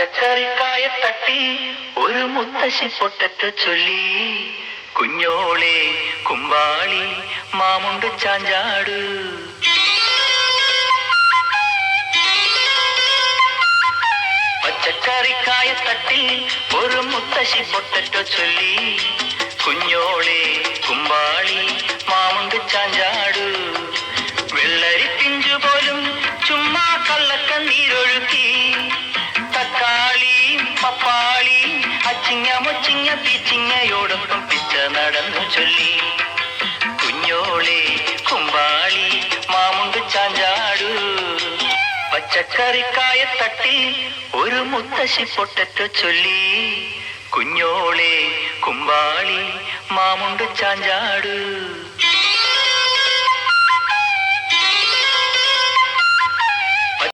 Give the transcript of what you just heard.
പച്ചക്കറിക്കായ തട്ടി ഒരു മുത്തശ്ശി പൊട്ടറ്റ ചൊല്ലി, കുഞ്ഞോളെ കുമ്പാളി മാമുണ്ട് ചാഞ്ചാട്. പച്ചക്കറിക്കായ തട്ടി ഒരു മുത്തശ്ശി പൊട്ടറ്റ ചൊല്ലി, കുഞ്ഞോളെ കുമ്പാളി മാമുണ്ട് ചാഞ്ചാട്. വെള്ളരി പിഞ്ചു പോലും ചുമ്മാ കള്ളക്കണ്ണീരൊഴുക്കി, തക്കാളി പപ്പാളി അച്ചിങ്ങ മൊച്ചിങ്ങ പീച്ചിങ്ങയോടൊപ്പം പിച്ച നടന്നു ചൊല്ലി, കുഞ്ഞോളെ കുമ്പാളി മാമുണ്ട് ചാഞ്ചാടു. പച്ചക്കറിക്കായ തട്ടി ഒരു മുത്തശ്ശി പൊട്ടറ്റോ ചൊല്ലി, കുഞ്ഞോളെ കുമ്പാളി മാമുണ്ട് ചാഞ്ചാടു.